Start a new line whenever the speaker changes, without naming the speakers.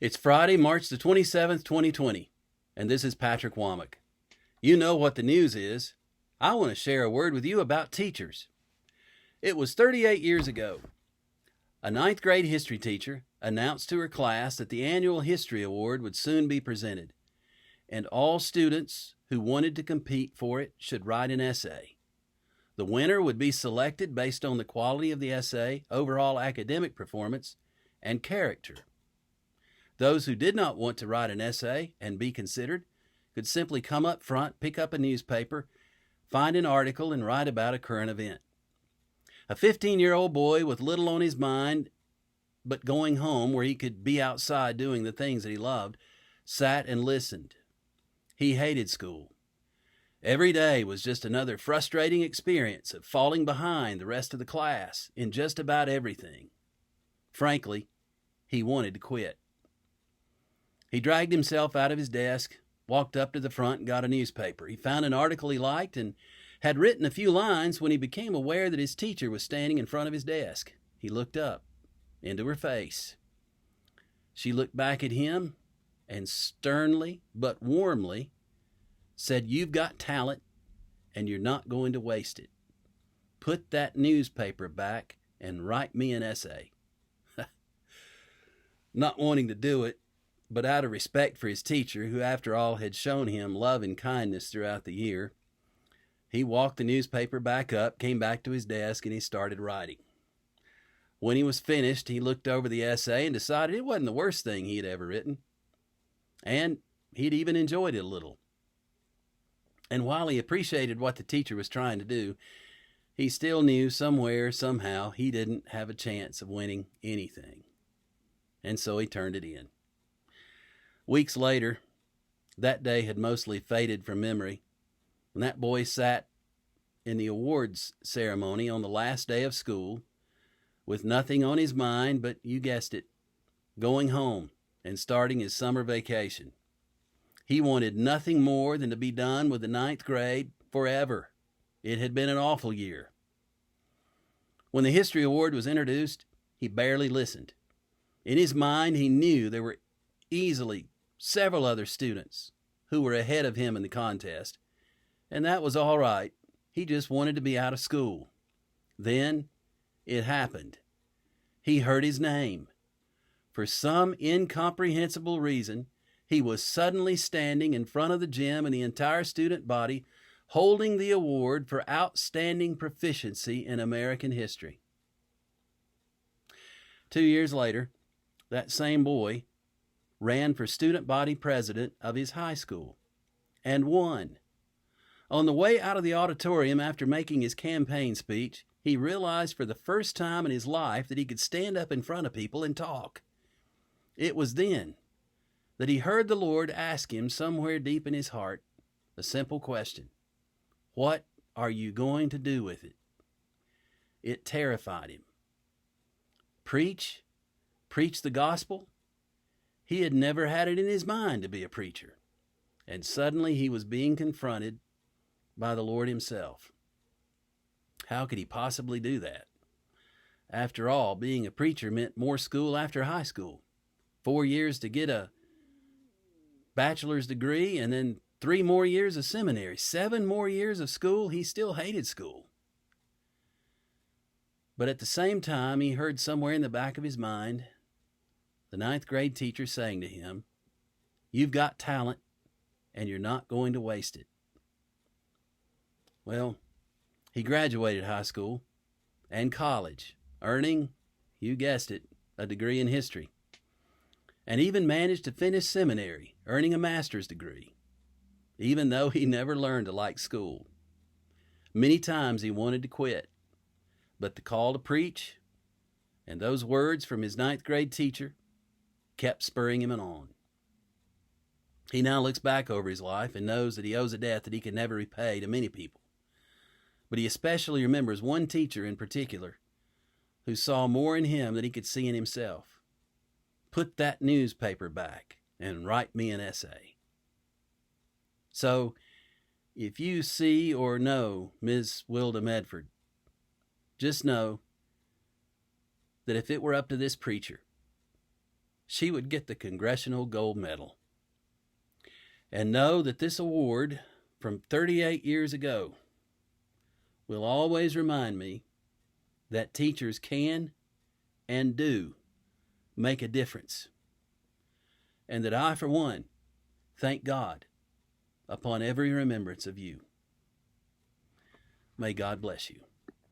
It's Friday, March the 27th, 2020, and this is Patrick Womack. You know what the news is. I want to share a word with you about teachers. It was 38 years ago. A ninth grade history teacher announced to her class that the annual history award would soon be presented, and all students who wanted to compete for it should write an essay. The winner would be selected based on the quality of the essay, overall academic performance, and character. Those who did not want to write an essay and be considered could simply come up front, pick up a newspaper, find an article, and write about a current event. A 15-year-old boy with little on his mind but going home where he could be outside doing the things that he loved sat and listened. He hated school. Every day was just another frustrating experience of falling behind the rest of the class in just about everything. Frankly, he wanted to quit. He dragged himself out of his desk, walked up to the front, and got a newspaper. He found an article he liked and had written a few lines when he became aware that his teacher was standing in front of his desk. He looked up into her face. She looked back at him and sternly but warmly said, "You've got talent and you're not going to waste it. Put that newspaper back and write me an essay." Not wanting to do it, but out of respect for his teacher, who after all had shown him love and kindness throughout the year, he walked the newspaper back up, came back to his desk, and he started writing. When he was finished, he looked over the essay and decided it wasn't the worst thing he had ever written, and he'd even enjoyed it a little. And while he appreciated what the teacher was trying to do, he still knew somewhere, somehow, he didn't have a chance of winning anything. And so he turned it in. Weeks later, that day had mostly faded from memory, when that boy sat in the awards ceremony on the last day of school with nothing on his mind but, you guessed it, going home and starting his summer vacation. He wanted nothing more than to be done with the ninth grade forever. It had been an awful year. When the history award was introduced, he barely listened. In his mind, he knew there were easily several other students who were ahead of him in the contest, and that was all right. He just wanted to be out of school. Then it happened. He heard his name. For some incomprehensible reason, he was suddenly standing in front of the gym and the entire student body, holding the award for outstanding proficiency in American history. 2 years later, that same boy ran for student body president of his high school and won. On the way out of the auditorium after making his campaign speech, he realized for the first time in his life that he could stand up in front of people and talk. It was then that he heard the Lord ask him somewhere deep in his heart a simple question: what are you going to do with it? It terrified him. Preach the gospel? He had never had it in his mind to be a preacher, and suddenly he was being confronted by the Lord himself. How could he possibly do that? After all, being a preacher meant more school after high school, 4 years to get a bachelor's degree, and then 3 more years of seminary, 7 more years of school. He still hated school. But at the same time, he heard somewhere in the back of his mind the ninth grade teacher saying to him, "You've got talent, and you're not going to waste it." Well, he graduated high school and college, earning, you guessed it, a degree in history, and even managed to finish seminary, earning a master's degree, even though he never learned to like school. Many times he wanted to quit, but the call to preach and those words from his ninth grade teacher kept spurring him on. He now looks back over his life and knows that he owes a debt that he can never repay to many people. But he especially remembers one teacher in particular who saw more in him than he could see in himself. Put that newspaper back and write me an essay. So, if you see or know Ms. Wilda Medford, just know that if it were up to this preacher, she would get the Congressional Gold Medal. And know that this award from 38 years ago will always remind me that teachers can and do make a difference, and that I, for one, thank God upon every remembrance of you. May God bless you.